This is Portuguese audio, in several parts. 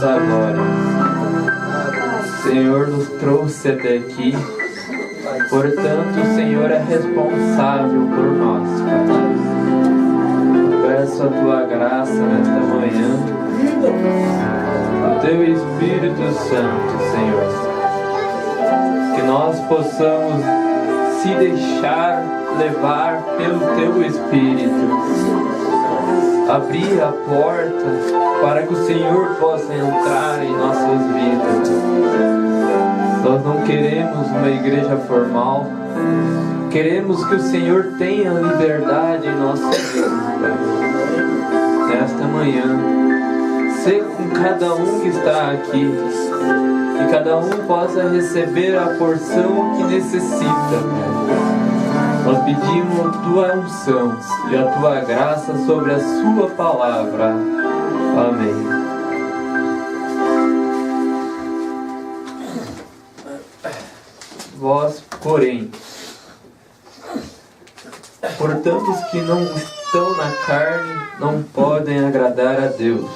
nossa glória. O Senhor nos trouxe até aqui, portanto o Senhor é responsável por nós, Pai. Peço a Tua graça nesta manhã, o Teu Espírito Santo, Senhor, que nós possamos se deixar levar pelo Teu Espírito, abrir a porta para que o Senhor possa entrar em nossas vidas. Nós não queremos uma igreja formal, queremos que o Senhor tenha liberdade em nossas vidas, Pai. Nesta manhã, seja com cada um que está aqui, que cada um possa receber a porção que necessita, Pai. Nós pedimos a Tua unção e a Tua graça sobre a Sua palavra. Amém. Vós, porém, portanto, os que não estão na carne não podem agradar a Deus.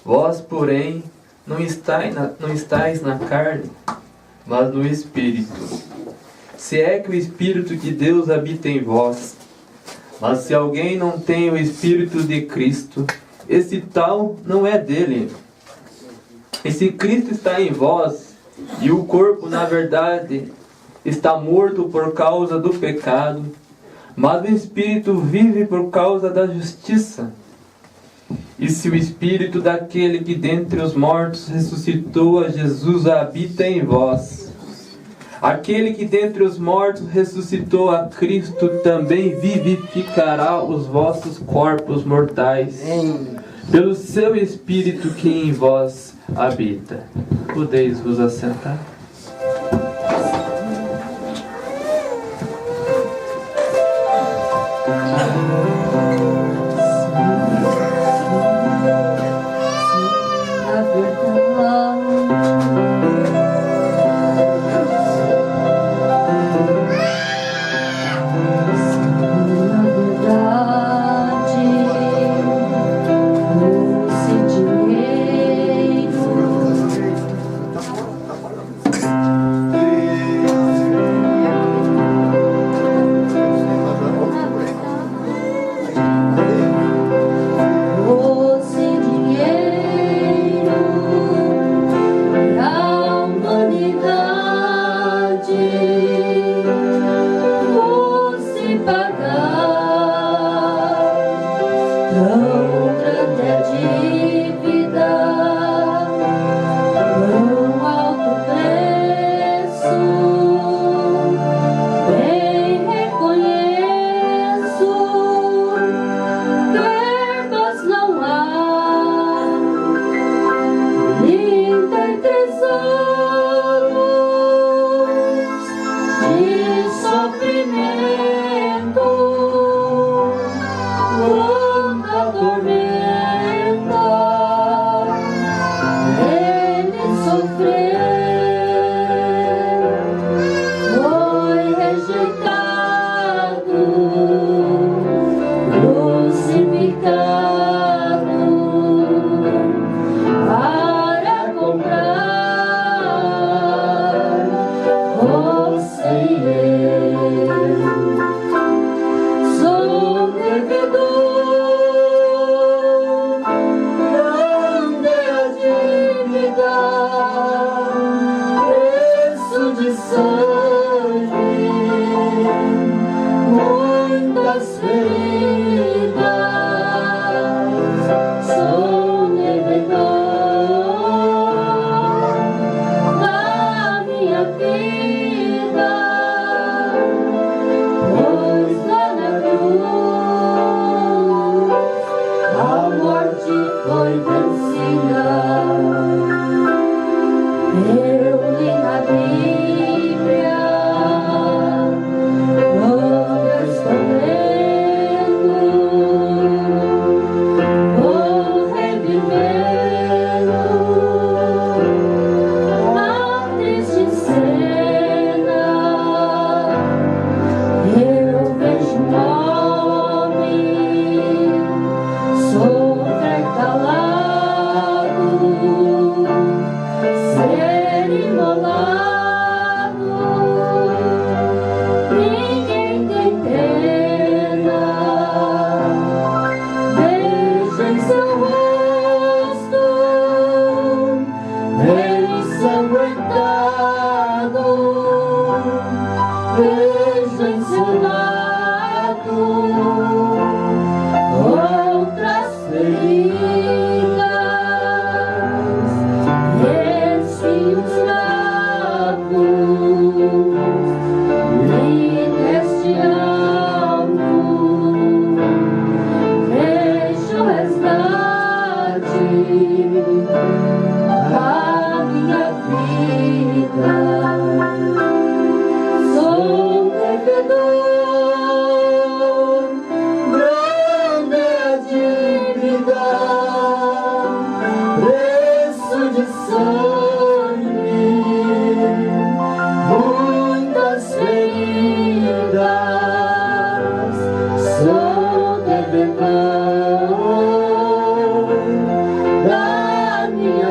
Vós, porém, não estáis na carne, mas no Espírito. Se é que o Espírito de Deus habita em vós. Mas se alguém não tem o Espírito de Cristo, esse tal não é dele. E se Cristo está em vós, e o corpo, na verdade, está morto por causa do pecado, mas o Espírito vive por causa da justiça. E se o Espírito daquele que dentre os mortos ressuscitou a Jesus habita em vós, aquele que dentre os mortos ressuscitou a Cristo também vivificará os vossos corpos mortais, pelo seu Espírito que em vós habita. Podeis vos assentar. O dinheiro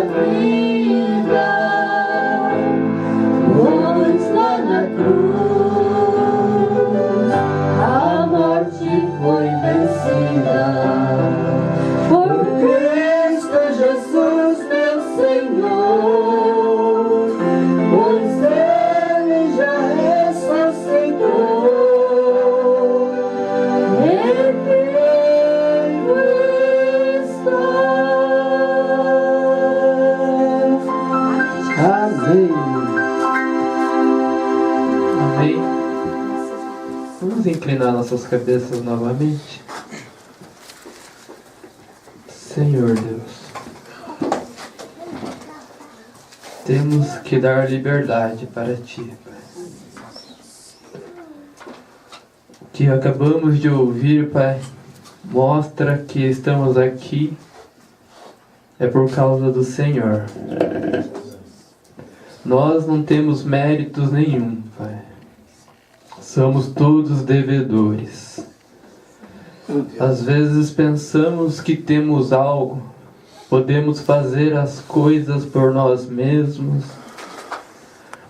vida, pois lá na cruz a morte foi vencida. Por Cristo Jesus, meu Senhor, pois Ele já ressuscitou. Amém. Amém. Vamos inclinar nossas cabeças novamente. Senhor Deus, temos que dar liberdade para Ti, Pai. O que acabamos de ouvir, Pai, mostra que estamos aqui é por causa do Senhor. Nós não temos méritos nenhum, Pai. Somos todos devedores. Às vezes pensamos que temos algo, podemos fazer as coisas por nós mesmos,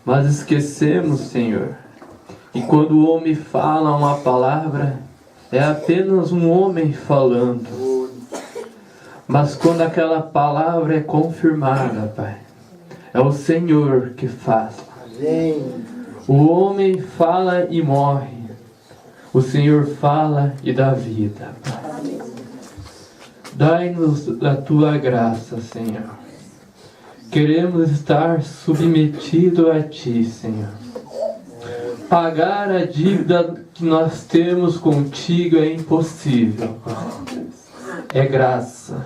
mas esquecemos, Senhor, que quando o homem fala uma palavra, é apenas um homem falando. Mas quando aquela palavra é confirmada, Pai, é o Senhor que faz. O homem fala e morre. O Senhor fala e dá vida. Dai-nos a Tua graça, Senhor. Queremos estar submetidos a Ti, Senhor. Pagar a dívida que nós temos contigo é impossível. É graça.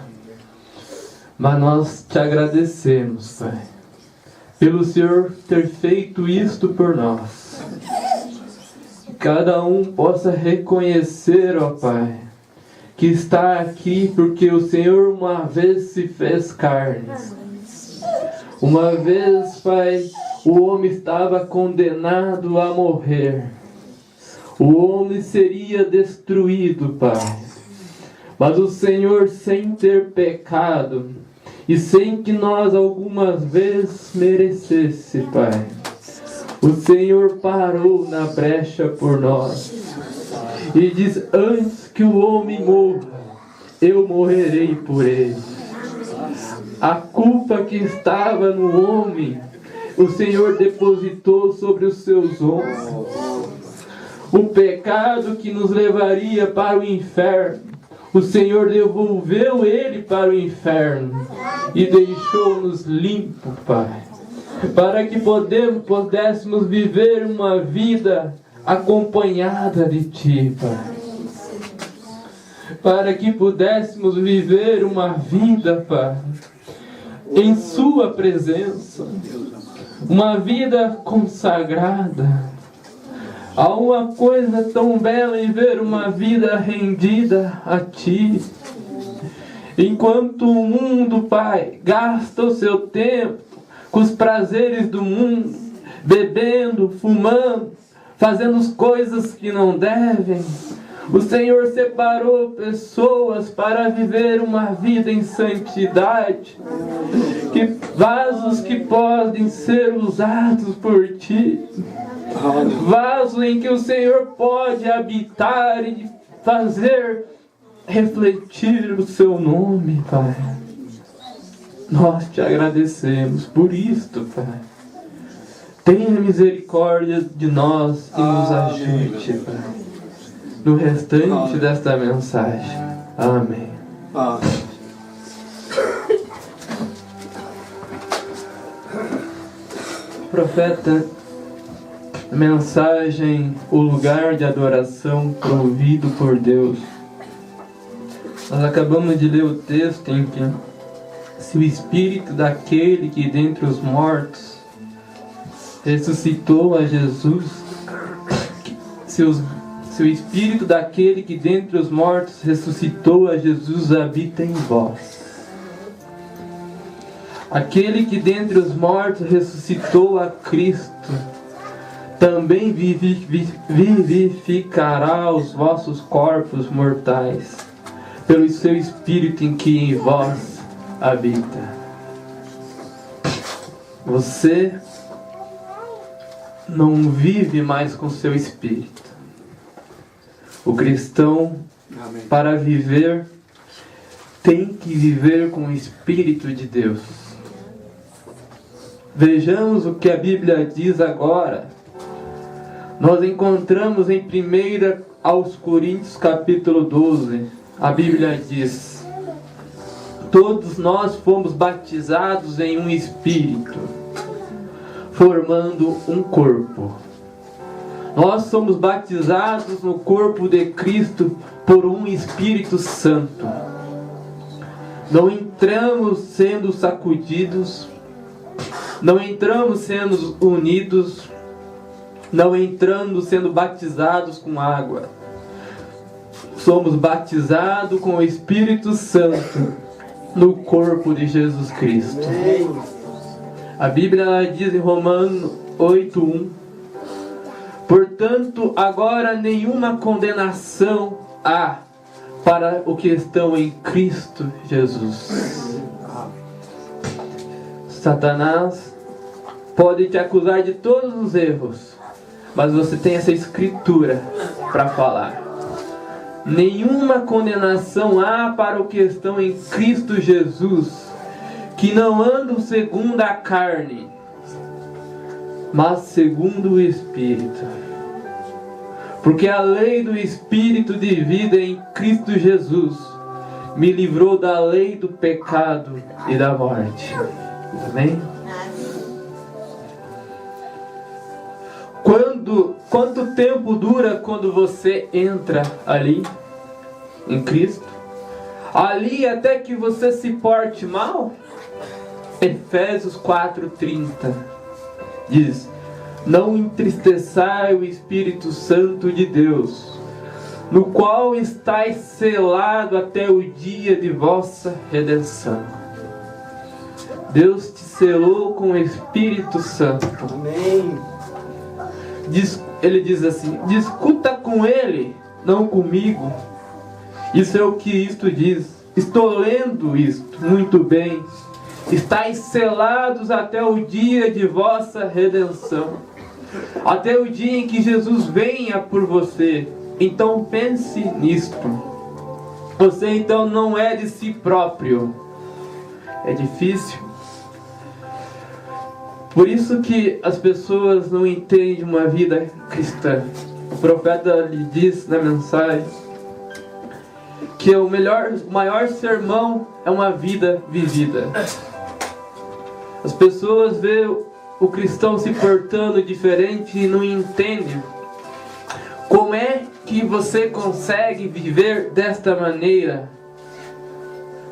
Mas nós te agradecemos, Pai, pelo Senhor ter feito isto por nós. Que cada um possa reconhecer, ó Pai, que está aqui porque o Senhor uma vez se fez carne. Uma vez, Pai, o homem estava condenado a morrer. O homem seria destruído, Pai. Mas o Senhor, sem ter pecado, e sem que nós algumas vezes merecesse, Pai, o Senhor parou na brecha por nós e diz: antes que o homem morra, eu morrerei por ele. A culpa que estava no homem, o Senhor depositou sobre os seus ombros. O pecado que nos levaria para o inferno, o Senhor devolveu ele para o inferno e deixou-nos limpos, Pai, para que pudéssemos viver uma vida acompanhada de Ti, Pai. Para que pudéssemos viver uma vida, Pai, em Sua presença, uma vida consagrada. Há uma coisa tão bela em ver uma vida rendida a Ti. Enquanto o mundo, Pai, gasta o seu tempo com os prazeres do mundo, bebendo, fumando, fazendo as coisas que não devem, o Senhor separou pessoas para viver uma vida em santidade, vasos que podem ser usados por Ti. Vaso em que o Senhor pode habitar e fazer refletir o Seu nome, Pai. Nós Te agradecemos por isto, Pai. Tenha misericórdia de nós e nos ajude, Pai, no restante desta mensagem. Amém. Profeta, mensagem, o lugar de adoração provido por Deus. Nós acabamos de ler o texto em que se o Espírito daquele que dentre os mortos ressuscitou a Jesus, se o Espírito daquele que dentre os mortos ressuscitou a Jesus habita em vós. Aquele que dentre os mortos ressuscitou a Cristo também vivificará os vossos corpos mortais pelo seu Espírito em que em vós habita. Você não vive mais com seu espírito. O cristão, Amém. para viver, tem que viver com o Espírito de Deus. Vejamos o que a Bíblia diz agora. Nós encontramos em 1 aos Coríntios capítulo 12. A Bíblia diz: todos nós fomos batizados em um Espírito, formando um corpo. Nós somos batizados no corpo de Cristo por um Espírito Santo. Não entramos sendo sacudidos, não entramos sendo unidos, não entrando sendo batizados com água. Somos batizados com o Espírito Santo no corpo de Jesus Cristo. A Bíblia ela diz em Romanos 8:1: portanto, agora nenhuma condenação há para os que estão em Cristo Jesus. Satanás pode te acusar de todos os erros, mas você tem essa escritura para falar. Nenhuma condenação há para os que estão em Cristo Jesus, que não andam segundo a carne, mas segundo o Espírito. Porque a lei do Espírito de vida em Cristo Jesus me livrou da lei do pecado e da morte. Amém? Quanto tempo dura quando você entra ali em Cristo? Ali até que você se porte mal? Efésios 4:30 diz: não entristeçai o Espírito Santo de Deus, no qual estáis selado até o dia de vossa redenção. Deus te selou com o Espírito Santo. Amém. Ele diz assim: discuta com ele, não comigo. Isso é o que isto diz. Estou lendo isto muito bem. Estáis selados até o dia de vossa redenção, até o dia em que Jesus venha por você. Então pense nisto. Você então não é de si próprio. É difícil. Por isso que as pessoas não entendem uma vida cristã. O profeta lhe diz na mensagem que o maior sermão é uma vida vivida. As pessoas veem o cristão se portando diferente e não entendem como é que você consegue viver desta maneira,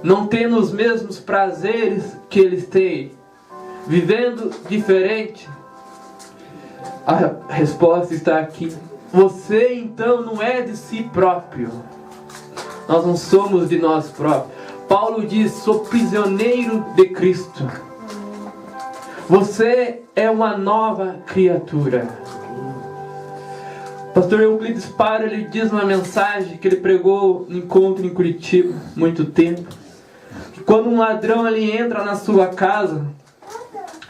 não tendo os mesmos prazeres que eles têm, vivendo diferente. A resposta está aqui. Você então não é de si próprio. Nós não somos de nós próprios. Paulo diz: sou prisioneiro de Cristo. Você é uma nova criatura. Pastor Euclides Para, ele diz numa mensagem que ele pregou no encontro em Curitiba, muito tempo, que quando um ladrão ele entra na sua casa,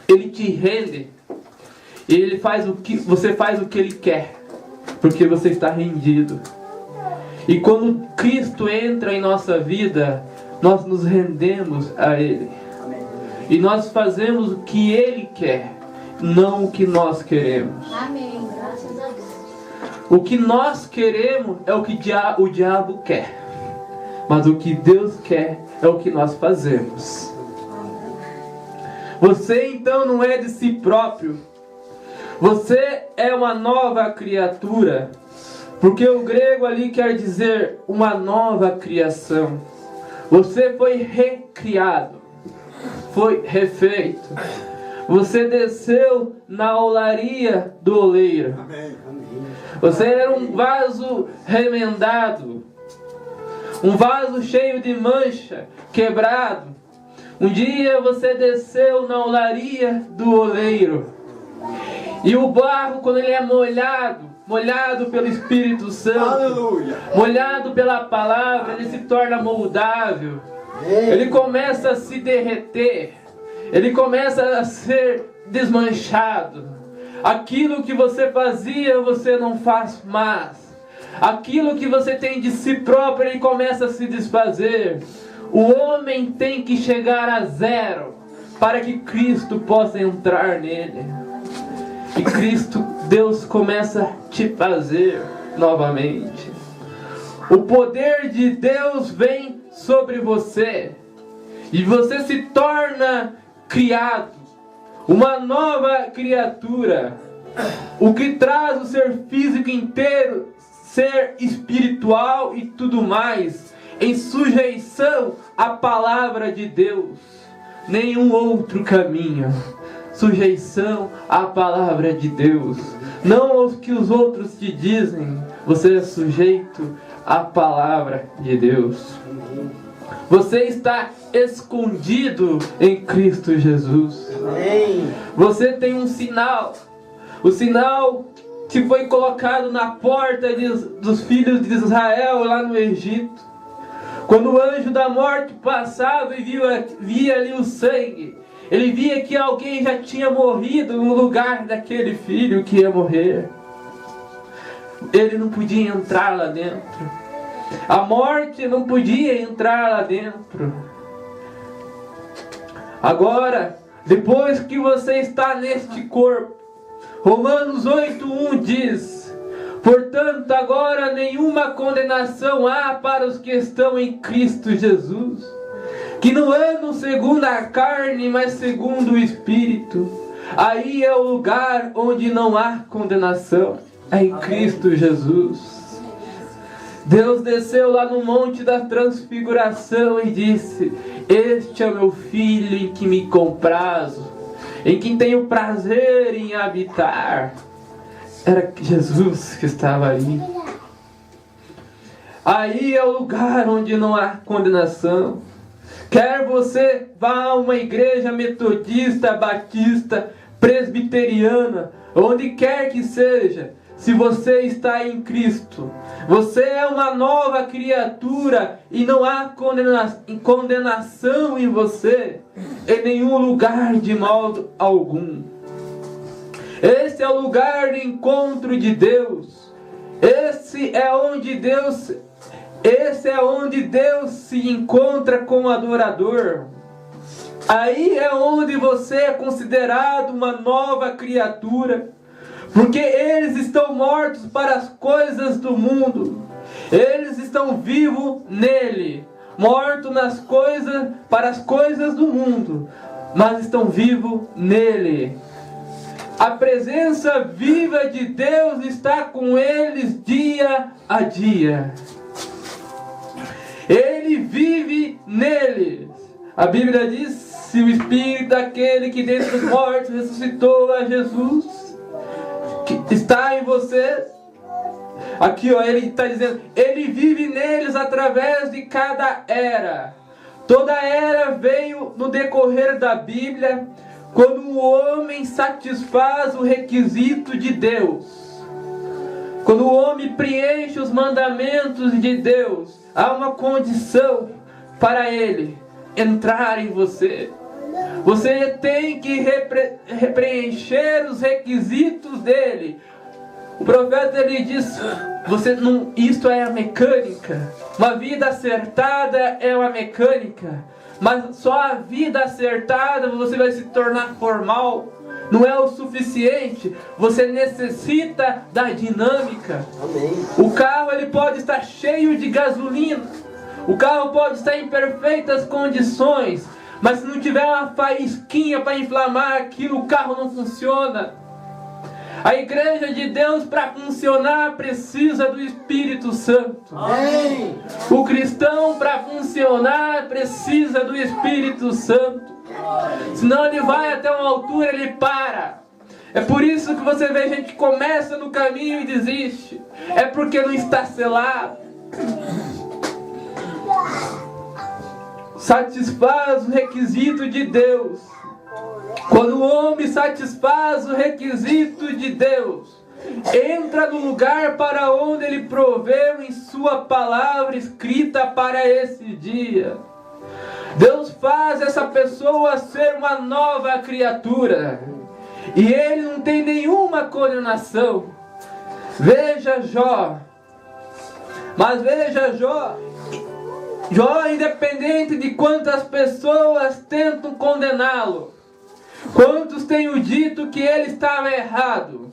ele te rende, e ele faz você faz o que ele quer, porque você está rendido. E quando Cristo entra em nossa vida, nós nos rendemos a Ele. E nós fazemos o que Ele quer, não o que nós queremos. Amém. Graças a Deus. O que nós queremos é o que o diabo quer. Mas o que Deus quer é o que nós fazemos. Você então não é de si próprio. Você é uma nova criatura. Porque o grego ali quer dizer uma nova criação. Você foi recriado. Foi refeito. Você desceu na olaria do oleiro. Você era um vaso remendado, um vaso cheio de mancha, quebrado. Um dia você desceu na olaria do oleiro. E o barro, quando ele é molhado pelo Espírito Santo, Aleluia. molhado pela palavra, ele se torna moldável. Ele começa a se derreter. ele começa a ser desmanchado. Aquilo que você fazia, você não faz mais. Aquilo que você tem de si próprio, ele começa a se desfazer. O homem tem que chegar a zero para que Cristo possa entrar nele. E Cristo, Deus começa a te fazer novamente. O poder de Deus vem sobre você. E você se torna criado, uma nova criatura. O que traz o ser físico inteiro, ser espiritual e tudo mais, em sujeição à palavra de Deus. Nenhum outro caminho. Sujeição à palavra de Deus. Não aos que os outros te dizem. Você é sujeito à palavra de Deus. Você está escondido em Cristo Jesus. Você tem um sinal. O sinal que foi colocado na porta dos filhos de Israel lá no Egito. Quando o anjo da morte passava e via ali o sangue, ele via que alguém já tinha morrido no lugar daquele filho que ia morrer. Ele não podia entrar lá dentro. A morte não podia entrar lá dentro. Agora, depois que você está neste corpo, Romanos 8:1 diz: portanto, agora nenhuma condenação há para os que estão em Cristo Jesus, que não andam segundo a carne, mas segundo o Espírito. Aí é o lugar onde não há condenação, é em Cristo Jesus. Deus desceu lá no monte da transfiguração e disse: este é o meu filho em que me comprazo, em quem tenho prazer em habitar. Era Jesus que estava ali. Aí é o lugar onde não há condenação. Quer você vá a uma igreja metodista, batista, presbiteriana, onde quer que seja, se você está em Cristo, você é uma nova criatura e não há condenação em você, em nenhum lugar de modo algum. Esse é o lugar de encontro de Deus. Esse é onde Deus se encontra com o adorador. Aí é onde você é considerado uma nova criatura. Porque eles estão mortos para as coisas do mundo. Eles estão vivos nele. Mortos para as coisas do mundo. Mas estão vivos nele. A presença viva de Deus está com eles dia a dia. Ele vive neles. A Bíblia diz: se o Espírito daquele que dentre os mortos ressuscitou a Jesus que está em você, aqui ó, ele está dizendo, ele vive neles através de cada era. Toda era veio no decorrer da Bíblia, quando o homem satisfaz o requisito de Deus. Quando o homem preenche os mandamentos de Deus, há uma condição para ele entrar em você. Você tem que preencher os requisitos dele. O profeta ele diz: isto é a mecânica. Uma vida acertada é uma mecânica. Mas só a vida acertada você vai se tornar formal. Não é o suficiente. Você necessita da dinâmica. Amém. O carro ele pode estar cheio de gasolina. O carro pode estar em perfeitas condições. Mas se não tiver uma faísquinha para inflamar aquilo, o carro não funciona. A igreja de Deus, para funcionar, precisa do Espírito Santo. Amém. O cristão, para funcionar, precisa do Espírito Santo. Senão ele vai até uma altura, ele para. É por isso que você vê gente que começa no caminho e desiste. É porque não está selado. Satisfaz o requisito de Deus. Quando o homem satisfaz o requisito de Deus, entra no lugar para onde ele proveu em sua palavra escrita para esse dia. Deus faz essa pessoa ser uma nova criatura. E ele não tem nenhuma condenação. Veja Jó. Mas veja Jó. Jó, independente de quantas pessoas tentam condená-lo, quantos tenham dito que ele estava errado,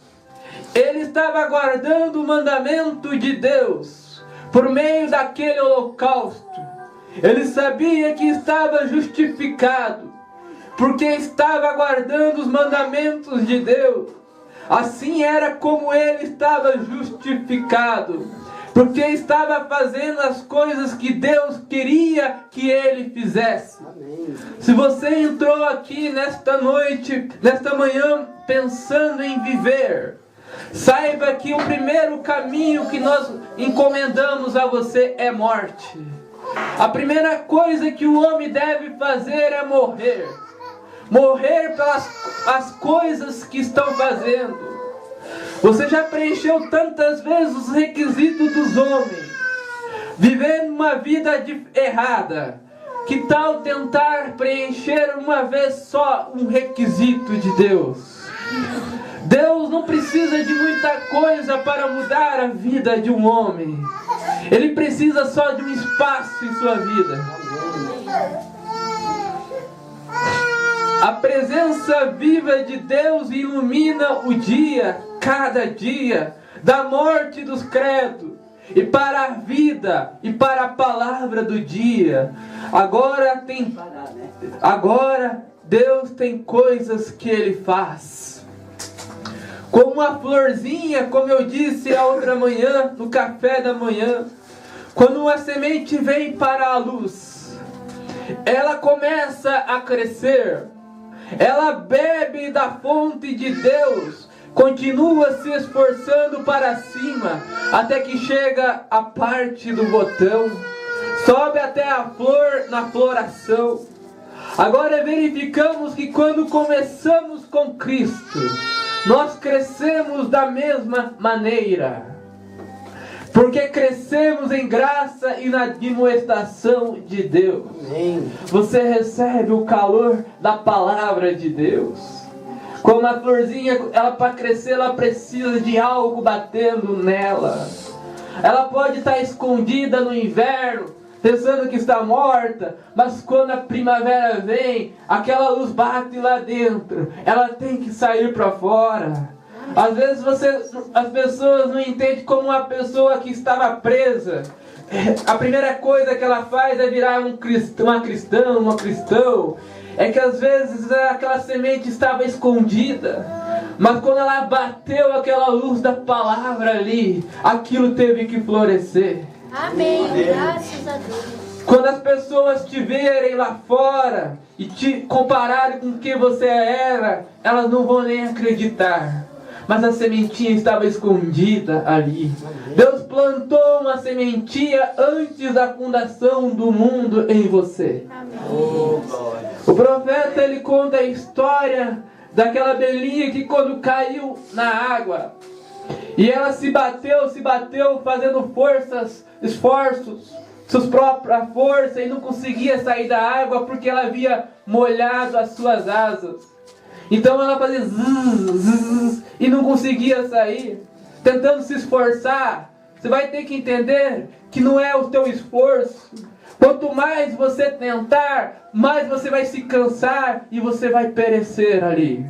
ele estava guardando o mandamento de Deus por meio daquele holocausto. Ele sabia que estava justificado, porque estava guardando os mandamentos de Deus. Assim era como ele estava justificado, porque estava fazendo as coisas que Deus queria que ele fizesse. Amém. Se você entrou aqui nesta noite, nesta manhã, pensando em viver, saiba que o primeiro caminho que nós encomendamos a você é morte. A primeira coisa que o homem deve fazer é morrer. Morrer pelas as coisas que estão fazendo. Você já preencheu tantas vezes os requisitos dos homens, vivendo uma vida errada. Que tal tentar preencher uma vez só um requisito de Deus? Deus não precisa de muita coisa para mudar a vida de um homem. Ele precisa só de um espaço em sua vida. A presença viva de Deus ilumina o dia, cada dia, da morte dos credos, e para a vida, e para a palavra do dia. Agora Deus tem coisas que Ele faz. Como uma florzinha, como eu disse a outra manhã, no café da manhã, quando uma semente vem para a luz, ela começa a crescer. Ela bebe da fonte de Deus, continua se esforçando para cima, até que chega a parte do botão, sobe até a flor na floração. Agora verificamos que quando começamos com Cristo, nós crescemos da mesma maneira, porque crescemos em graça e na admoestação de Deus. Amém. Você recebe o calor da palavra de Deus. Como a florzinha, ela para crescer, ela precisa de algo batendo nela. Ela pode estar escondida no inverno, pensando que está morta, mas quando a primavera vem, aquela luz bate lá dentro. Ela tem que sair para fora. Às vezes as pessoas não entendem como uma pessoa que estava presa. A primeira coisa que ela faz é virar uma cristão. É que às vezes aquela semente estava escondida, mas quando ela bateu aquela luz da palavra ali, aquilo teve que florescer. Amém. Graças a Deus. Quando as pessoas te verem lá fora e te compararem com o que você era, elas não vão nem acreditar. Mas a sementinha estava escondida ali. Deus plantou uma sementinha antes da fundação do mundo em você. O profeta, ele conta a história daquela abelhinha que quando caiu na água, e ela se bateu fazendo esforços, suas próprias forças, e não conseguia sair da água porque ela havia molhado as suas asas. Então ela fazia zzz, e não conseguia sair, tentando se esforçar. Você vai ter que entender que não é o teu esforço. Quanto mais você tentar, mais você vai se cansar e você vai perecer ali.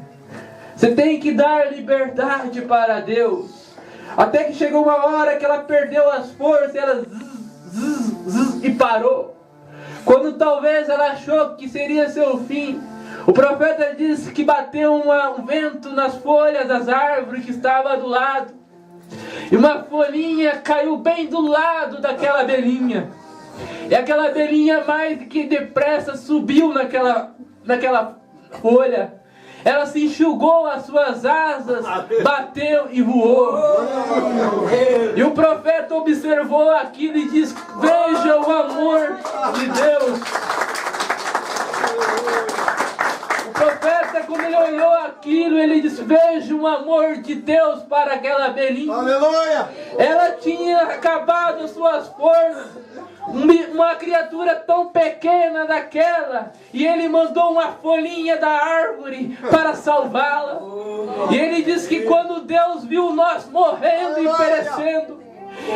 Você tem que dar liberdade para Deus. Até que chegou uma hora que ela perdeu as forças, ela zzz, e parou. Quando talvez ela achou que seria seu fim, o profeta disse que bateu um vento nas folhas das árvores que estava do lado. E uma folhinha caiu bem do lado daquela abelhinha. E aquela abelhinha mais que depressa subiu naquela folha. Ela se enxugou as suas asas, bateu e voou. E o profeta observou aquilo e disse: veja o amor de Deus. O profeta, quando ele olhou aquilo, ele disse: veja o amor de Deus para aquela abelhinha. Aleluia! Ela tinha acabado as suas forças. uma criatura tão pequena daquela, e ele mandou uma folhinha da árvore para salvá-la. E ele diz que quando Deus viu nós morrendo e perecendo,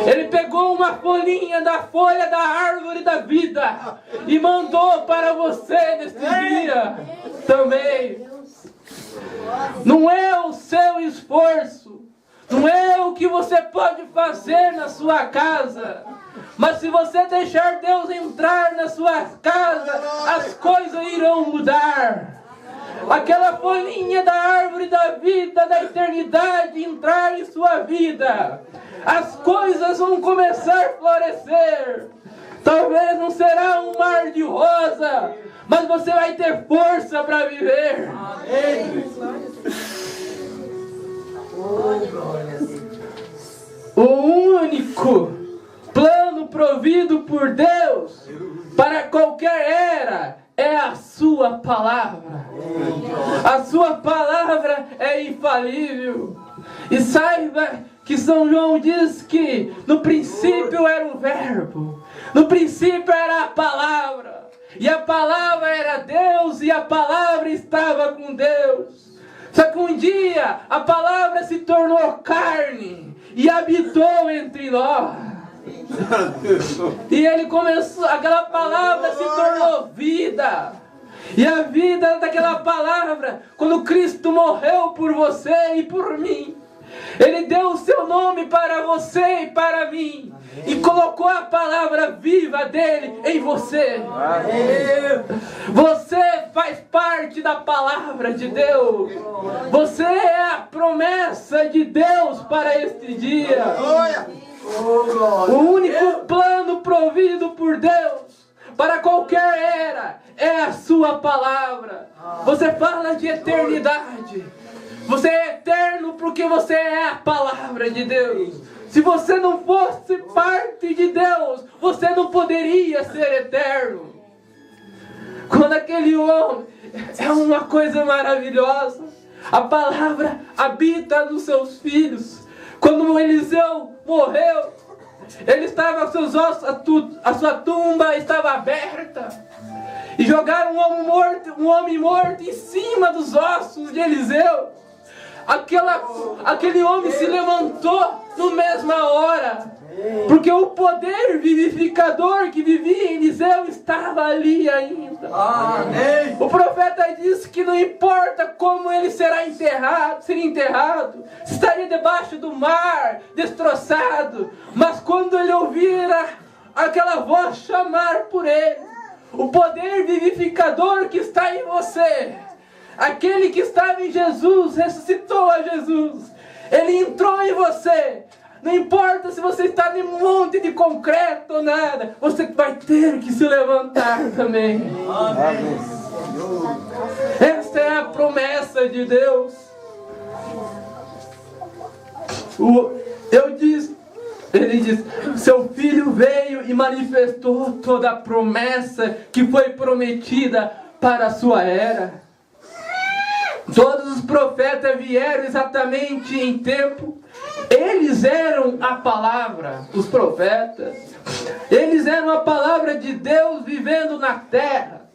ele pegou uma folhinha da folha da árvore da vida e mandou para você neste dia também. Não é o seu esforço, não é o que você pode fazer na sua casa, mas se você deixar Deus entrar na sua casa, as coisas irão mudar. Aquela folhinha da árvore da vida, da eternidade entrar em sua vida, as coisas vão começar a florescer. Talvez não será um mar de rosa, mas você vai ter força para viver. Amém. O único plano provido por Deus para qualquer era é a sua palavra. A sua palavra é infalível. E saiba que São João diz que no princípio era o verbo, no princípio era a palavra, e a palavra era Deus, e a palavra estava com Deus. Só que um dia a palavra se tornou carne e habitou entre nós. E ele começou, aquela palavra se tornou vida. E a vida daquela palavra, quando Cristo morreu por você e por mim, Ele deu o seu nome para você e para mim. E colocou a palavra viva dele em você. Você faz parte da palavra de Deus. Você é a promessa de Deus para este dia. O único plano provido por Deus para qualquer era é a sua palavra. Você fala de eternidade. Você é eterno porque você é a palavra de Deus. Se você não fosse parte de Deus, você não poderia ser eterno. Quando aquele homem, é uma coisa maravilhosa, a palavra habita nos seus filhos. Quando Eliseu morreu, ele estava com seus ossos, a sua tumba estava aberta, e jogaram um homem morto em cima dos ossos de Eliseu. Aquele homem se levantou na mesma hora, porque o poder vivificador que vivia em Eliseu estava ali ainda. Amém. O profeta disse que não importa como ele seria enterrado, se estaria debaixo do mar, destroçado, mas quando ele ouvira aquela voz chamar por ele, o poder vivificador que está em você, aquele que estava em Jesus, ressuscitou a Jesus. Ele entrou em você. Não importa se você está em um monte de concreto ou nada, você vai ter que se levantar também. Amém. Esta é a promessa de Deus. Ele diz, seu filho veio e manifestou toda a promessa que foi prometida para a sua era. Todos os profetas vieram exatamente em tempo. Eles eram a palavra, os profetas. Eles eram a palavra de Deus vivendo na terra.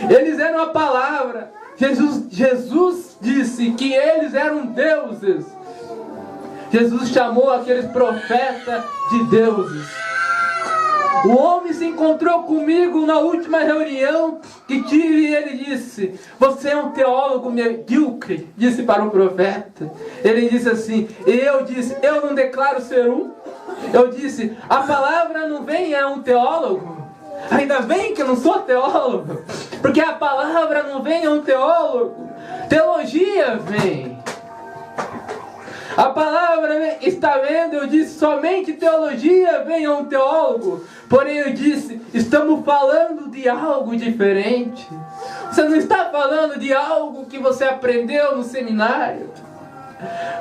Eles eram a palavra. Jesus disse que eles eram deuses. Jesus chamou aqueles profetas de deuses. O homem se encontrou comigo na última reunião que tive e ele disse, você é um teólogo medíocre, disse para o profeta. Ele disse assim, eu não declaro ser um. Eu disse, a palavra não vem a um teólogo. Ainda bem que eu não sou teólogo, porque a palavra não vem a um teólogo. Teologia vem. A palavra está vendo, eu disse, somente teologia vem a um teólogo. Porém eu disse, estamos falando de algo diferente. Você não está falando de algo que você aprendeu no seminário.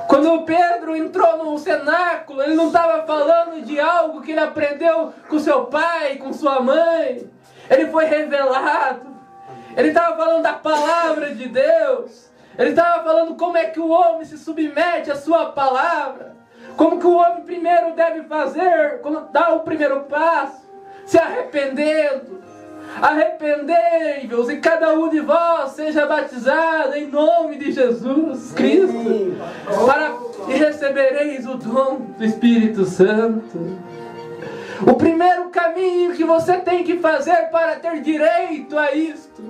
Quando Pedro entrou no cenáculo, ele não estava falando de algo que ele aprendeu com seu pai, com sua mãe. Ele foi revelado. Ele estava falando da palavra de Deus. Ele estava falando como é que o homem se submete à sua palavra. Como que o homem primeiro deve fazer, como dar o primeiro passo. se arrependendo. Arrependei-vos e cada um de vós seja batizado em nome de Jesus Cristo, e recebereis o dom do Espírito Santo. O primeiro caminho que você tem que fazer para ter direito a isto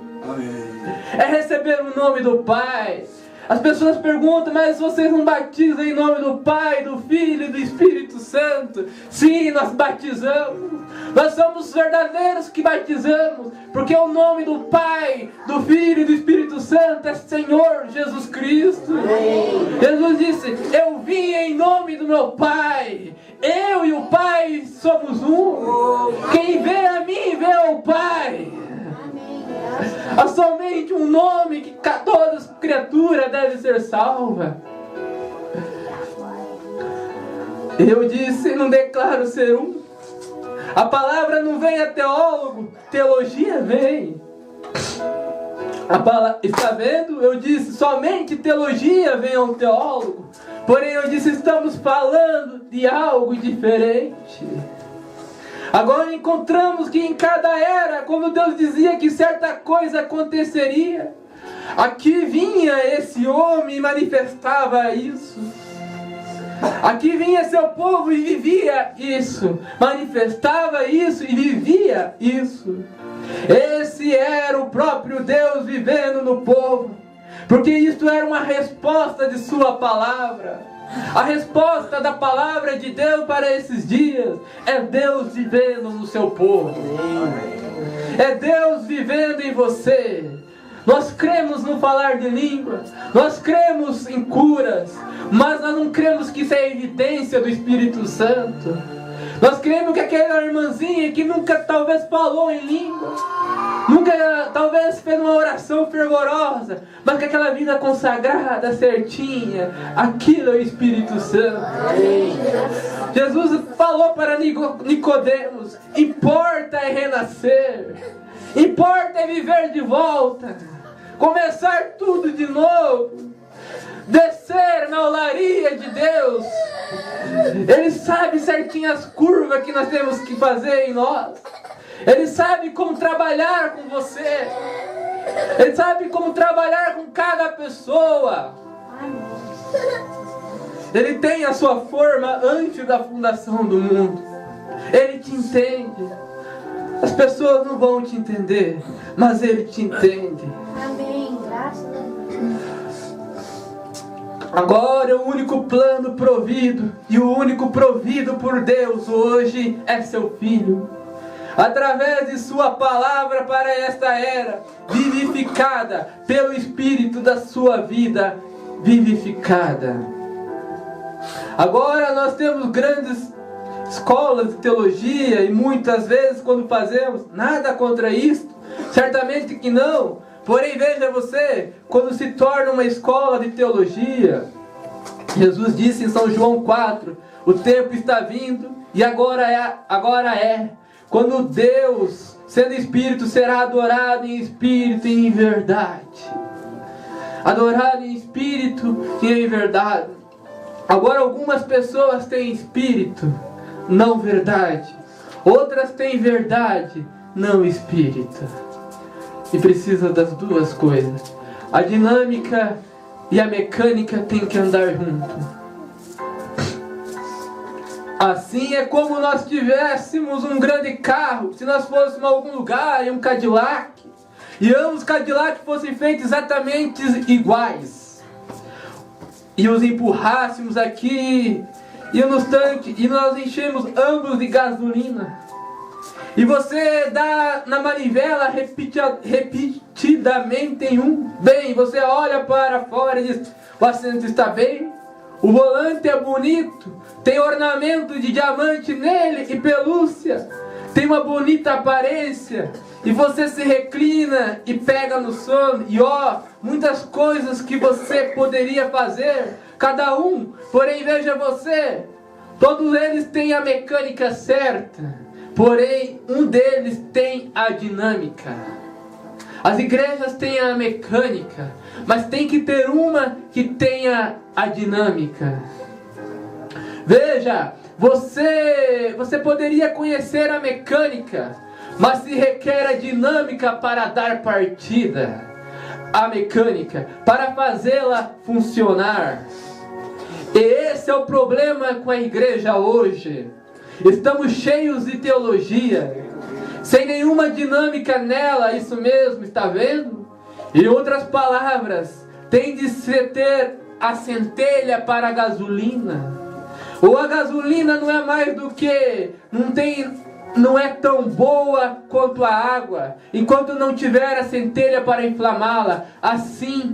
é receber o nome do Pai. As pessoas perguntam, mas vocês não batizam em nome do Pai, do Filho e do Espírito Santo? Sim, nós batizamos. Nós somos verdadeiros que batizamos, porque o nome do Pai, do Filho e do Espírito Santo é Senhor Jesus Cristo. Jesus disse, eu vim em nome do meu Pai. Eu e o Pai somos um. Quem vê a mim, vê ao Pai. Há somente um nome que toda criatura deve ser salva. Eu disse, não declaro ser um. A palavra não vem a teólogo, teologia vem. Está vendo? Eu disse, somente teologia vem a um teólogo. Porém eu disse, estamos falando de algo diferente. Agora encontramos que em cada era, quando Deus dizia que certa coisa aconteceria, aqui vinha esse homem e manifestava isso. Aqui vinha seu povo e vivia isso, manifestava isso e vivia isso. Esse era o próprio Deus vivendo no povo, porque isto era uma resposta de sua palavra. A resposta da palavra de Deus para esses dias é Deus vivendo no seu povo. É Deus vivendo em você. Nós cremos no falar de língua, nós cremos em curas, mas nós não cremos que isso é evidência do Espírito Santo. Nós cremos que aquela irmãzinha que nunca talvez falou em língua, nunca talvez fez uma oração fervorosa, mas que aquela vida consagrada, certinha, aquilo é o Espírito Santo. Jesus falou para Nicodemos, importa é renascer, importa é viver de volta, começar tudo de novo, descer na olaria de Deus. Ele sabe certinho as curvas que nós temos que fazer em nós. Ele sabe como trabalhar com você. Ele sabe como trabalhar com cada pessoa. Ele tem a sua forma antes da fundação do mundo. Ele te entende. As pessoas não vão te entender, mas Ele te entende. Amém. Graças a Deus. Agora o único plano provido, e o único provido por Deus hoje é seu Filho. Através de sua palavra para esta era, vivificada pelo Espírito da sua vida, vivificada. Agora nós temos grandes escolas de teologia e muitas vezes quando fazemos, nada contra isto, certamente que não. Porém veja você, quando se torna uma escola de teologia, Jesus disse em São João 4, o tempo está vindo e agora é, quando Deus, sendo Espírito, será adorado em Espírito e em verdade. Adorado em Espírito e em verdade. Agora algumas pessoas têm Espírito, não verdade. Outras têm verdade, não Espírito. E precisa das duas coisas. A dinâmica e a mecânica têm que andar junto. Assim é como nós tivéssemos um grande carro. Se nós fôssemos a algum lugar em um Cadillac, e ambos Cadillac fossem feitos exatamente iguais, e os empurrássemos aqui e nos tanques, e nós enchemos ambos de gasolina, e você dá na manivela repetidamente em um, bem, você olha para fora e diz, o assento está bem, o volante é bonito, tem ornamento de diamante nele e pelúcia, tem uma bonita aparência, e você se reclina e pega no sono, e muitas coisas que você poderia fazer, cada um, porém veja você, todos eles têm a mecânica certa, porém, um deles tem a dinâmica. As igrejas têm a mecânica, mas tem que ter uma que tenha a dinâmica. Veja, Você poderia conhecer a mecânica, mas se requer a dinâmica para dar partida à mecânica, para fazê-la funcionar. E esse é o problema com a igreja hoje. Estamos cheios de teologia, sem nenhuma dinâmica nela, isso mesmo, está vendo? Em outras palavras, tem de se ter a centelha para a gasolina. Ou a gasolina não é mais do que, não é tão boa quanto a água, enquanto não tiver a centelha para inflamá-la. Assim,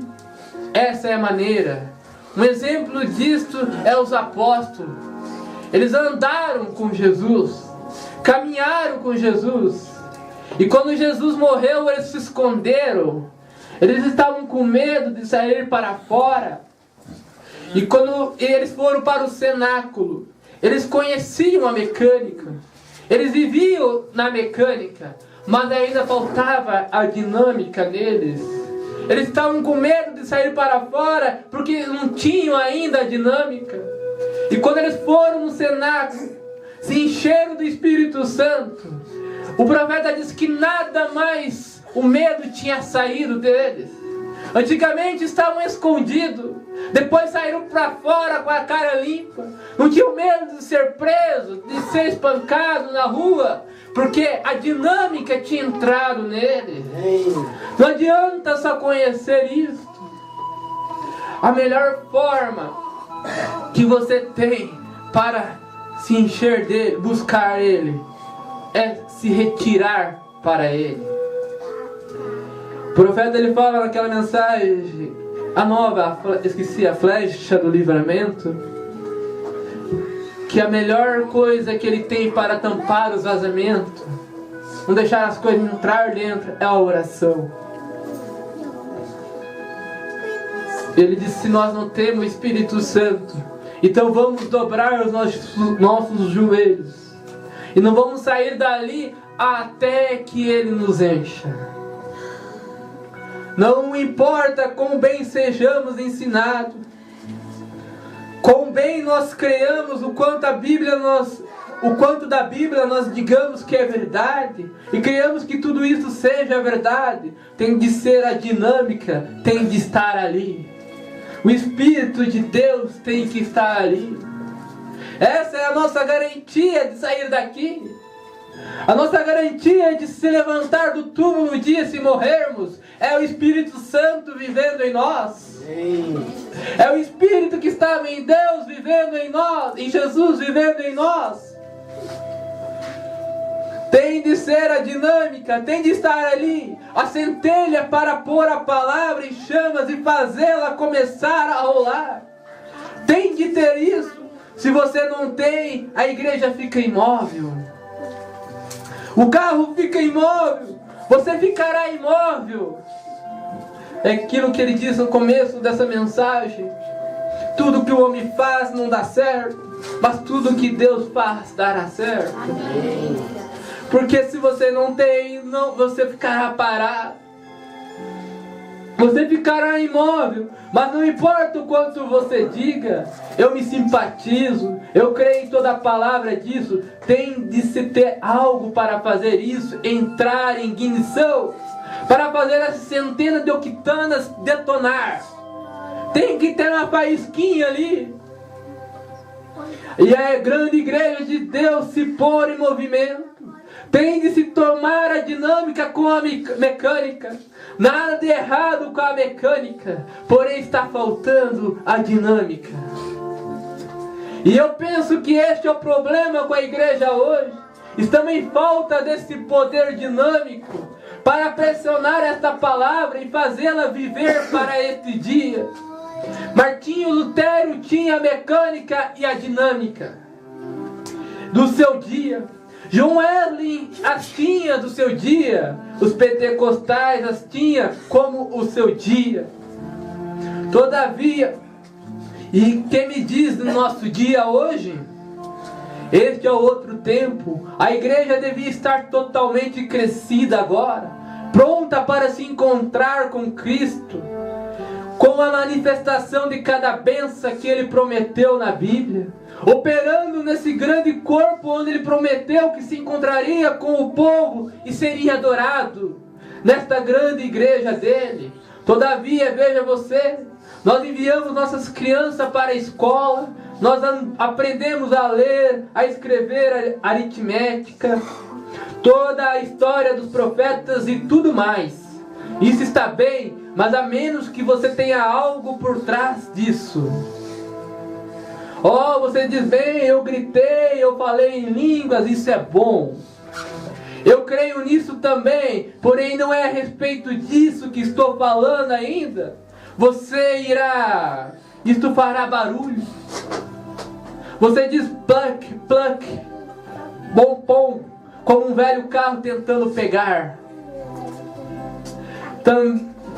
essa é a maneira. Um exemplo disto é os apóstolos. Eles andaram com Jesus, caminharam com Jesus, e quando Jesus morreu, eles se esconderam. Eles estavam com medo de sair para fora. E quando eles foram para o cenáculo, eles conheciam a mecânica, eles viviam na mecânica, mas ainda faltava a dinâmica neles. Eles estavam com medo de sair para fora, porque não tinham ainda a dinâmica. E quando eles foram no cenáculo, se encheram do Espírito Santo, o profeta diz que nada mais o medo tinha saído deles. Antigamente estavam escondidos, depois saíram para fora com a cara limpa. Não tinham medo de ser presos, de ser espancados na rua, porque a dinâmica tinha entrado neles. Não adianta só conhecer isso. A melhor forma que você tem para se encher dele, buscar ele, é se retirar para ele. O profeta ele fala naquela mensagem, a nova, a flecha do livramento, que a melhor coisa que ele tem para tampar os vazamentos, não deixar as coisas entrar dentro, é a oração. Ele disse: se nós não temos o Espírito Santo, então vamos dobrar os nossos joelhos, e não vamos sair dali até que ele nos encha. Não importa quão bem sejamos ensinados, quão bem nós creiamos, o quanto da Bíblia nós digamos que é verdade, e creiamos que tudo isso seja verdade, tem de ser a dinâmica, tem de estar ali. O Espírito de Deus tem que estar ali. Essa é a nossa garantia de sair daqui. A nossa garantia de se levantar do túmulo no dia se morrermos é o Espírito Santo vivendo em nós. É o Espírito que estava em Deus vivendo em nós, em Jesus vivendo em nós. Tem de ser a dinâmica, tem de estar ali a centelha para pôr a palavra em chamas e fazê-la começar a rolar. Tem de ter isso. Se você não tem, a igreja fica imóvel. O carro fica imóvel. Você ficará imóvel. É aquilo que ele disse no começo dessa mensagem. Tudo que o homem faz não dá certo, mas tudo que Deus faz dará certo. Amém. Porque se você não tem, você ficará parado. Você ficará imóvel. Mas não importa o quanto você diga, eu me simpatizo, eu creio em toda a palavra disso, tem de se ter algo para fazer isso, entrar em ignição, para fazer as centenas de octanas detonar. Tem que ter uma faísquinha ali. E a grande igreja de Deus se pôr em movimento. Tem de se tomar a dinâmica com a mecânica. Nada de errado com a mecânica, porém está faltando a dinâmica. E eu penso que este é o problema com a igreja hoje. Estamos em falta desse poder dinâmico para pressionar esta palavra e fazê-la viver para este dia. Martinho Lutero tinha a mecânica e a dinâmica do seu dia. João Wesley as tinha do seu dia. Os pentecostais as tinha como o seu dia. Todavia, e quem me diz do nosso dia hoje? Este é outro tempo. A igreja devia estar totalmente crescida agora, pronta para se encontrar com Cristo, com a manifestação de cada bênção que Ele prometeu na Bíblia. operando nesse grande corpo onde Ele prometeu que se encontraria com o povo e seria adorado, nesta grande igreja dele. Todavia, veja você, nós enviamos nossas crianças para a escola, nós aprendemos a ler, a escrever a aritmética, toda a história dos profetas e tudo mais. Isso está bem, mas a menos que você tenha algo por trás disso. Oh, você diz bem, eu gritei, eu falei em línguas, isso é bom. Eu creio nisso também, porém não é a respeito disso que estou falando ainda. Isto fará barulho. Você diz pluck, pluck, bom pom, como um velho carro tentando pegar.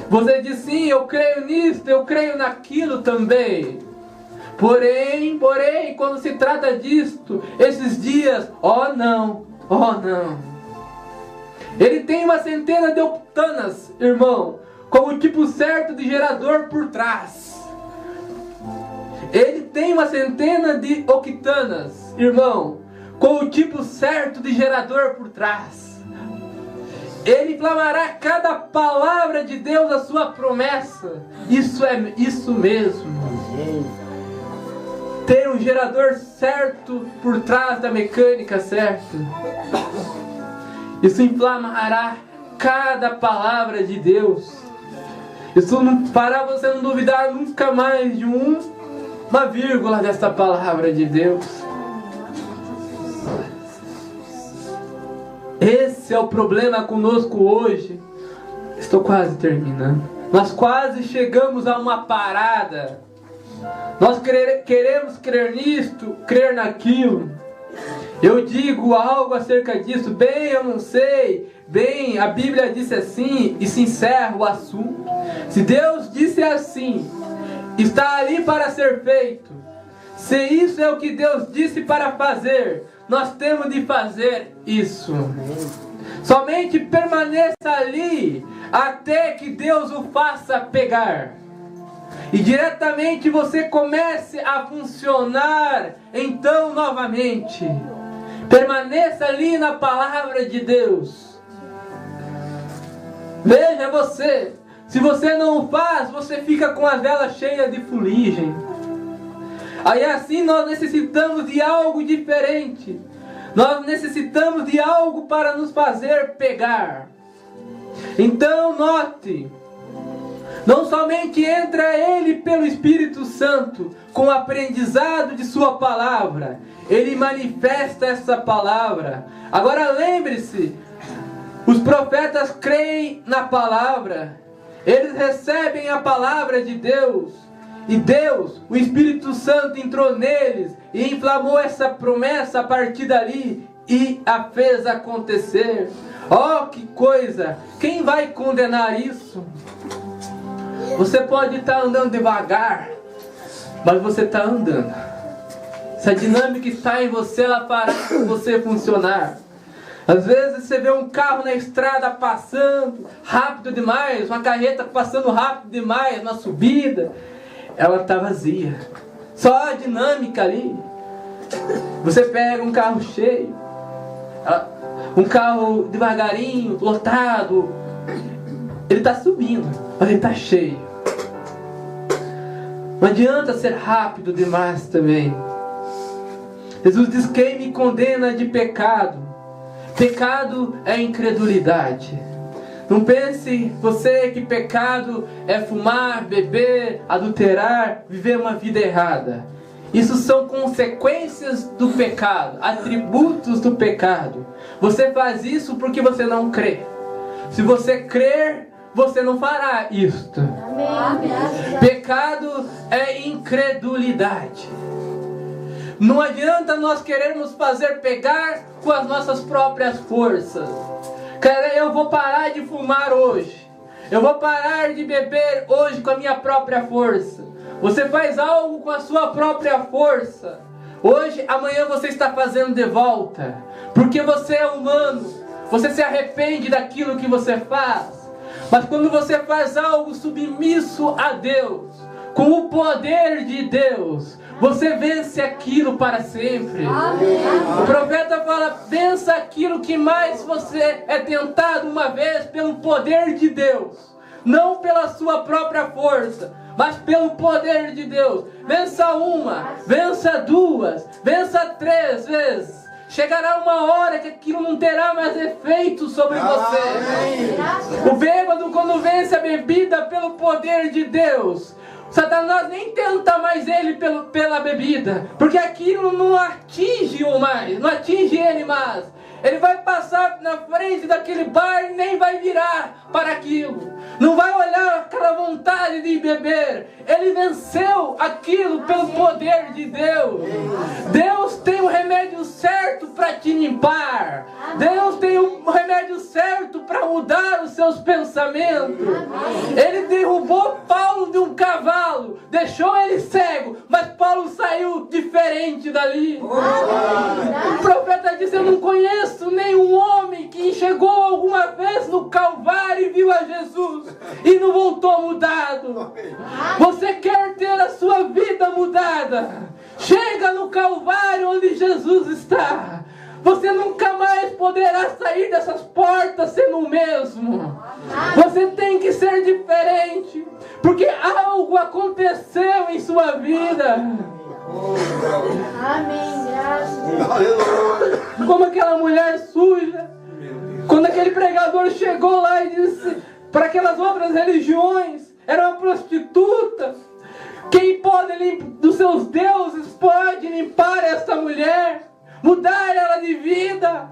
Você diz sim, eu creio nisso, eu creio naquilo também. Porém, quando se trata disto, esses dias, oh não. Ele tem uma centena de octanas, irmão, como o tipo certo de gerador por trás. Ele tem uma centena de octanas, irmão, com o tipo certo de gerador por trás. Ele inflamará cada palavra de Deus, a sua promessa. Isso mesmo. Ter um gerador certo por trás da mecânica certa. Isso inflamará cada palavra de Deus. Isso fará você não duvidar nunca mais de uma vírgula dessa palavra de Deus. Esse é o problema conosco hoje. Estou quase terminando. Nós quase chegamos a uma parada. Nós queremos crer nisto, crer naquilo. Eu digo algo acerca disso. Bem, eu não sei. Bem, a Bíblia disse assim e se encerra o assunto. Se Deus disse assim, está ali para ser feito. Se isso é o que Deus disse para fazer, nós temos de fazer isso. Somente permaneça ali até que Deus o faça pegar. E diretamente você comece a funcionar então novamente. Permaneça ali na palavra de Deus. Veja você, se você não faz, você fica com as velas cheias de fuligem. Aí assim nós necessitamos de algo diferente. Nós necessitamos de algo para nos fazer pegar. Então note, não somente entra Ele pelo Espírito Santo com o aprendizado de Sua palavra, Ele manifesta essa palavra. Agora lembre-se, os profetas creem na palavra, eles recebem a palavra de Deus, e Deus, o Espírito Santo entrou neles e inflamou essa promessa a partir dali e a fez acontecer. Oh, que coisa! Quem vai condenar isso? Você pode estar andando devagar, mas você está andando. Se a dinâmica está em você, ela fará você funcionar. Às vezes você vê um carro na estrada passando rápido demais, uma carreta passando rápido demais na subida, ela está vazia. Só a dinâmica ali. Você pega um carro cheio, um carro devagarinho, lotado, ele está subindo, mas ele está cheio. Não adianta ser rápido demais também. Jesus diz: quem me condena de pecado? Pecado é incredulidade. Não pense você que pecado é fumar, beber, adulterar, viver uma vida errada. Isso são consequências do pecado, atributos do pecado. Você faz isso porque você não crê. Se você crer, você não fará isto. Amém. Pecado é incredulidade. Não adianta nós querermos fazer pegar com as nossas próprias forças. Eu vou parar de fumar hoje. Eu vou parar de beber hoje com a minha própria força. Você faz algo com a sua própria força. Hoje, amanhã você está fazendo de volta. Porque você é humano. Você se arrepende daquilo que você faz. Mas quando você faz algo submisso a Deus, com o poder de Deus, você vence aquilo para sempre. O profeta fala: vença aquilo que mais você é tentado uma vez pelo poder de Deus. Não pela sua própria força, mas pelo poder de Deus. Vença uma, vença duas, vença 3 vezes. Chegará uma hora que aquilo não terá mais efeito sobre você. O bêbado, quando vence a bebida pelo poder de Deus, Satanás nem tenta mais ele pela bebida, porque aquilo não atinge-o mais, não atinge ele mais. Ele vai passar na frente daquele bar e nem vai virar para aquilo. Não vai olhar aquela vontade de beber. Ele venceu aquilo pelo poder de Deus. Deus tem o remédio certo para te limpar. Deus tem o remédio certo para mudar os seus pensamentos. Ele derrubou Paulo de um cavalo, deixou ele cego, mas Paulo saiu diferente dali. O profeta disse: eu não conheço nenhum homem que chegou alguma vez no Calvário e viu a Jesus e não voltou mudado. Você quer ter a sua vida mudada? Chega no Calvário onde Jesus está. Você nunca mais poderá sair dessas portas sendo o mesmo. Você tem que ser diferente, porque algo aconteceu em sua vida. Amém, graças a Deus. Como aquela mulher suja, quando aquele pregador chegou lá e disse para aquelas outras religiões, era uma prostituta. Quem pode dos seus deuses pode limpar essa mulher, mudar ela de vida.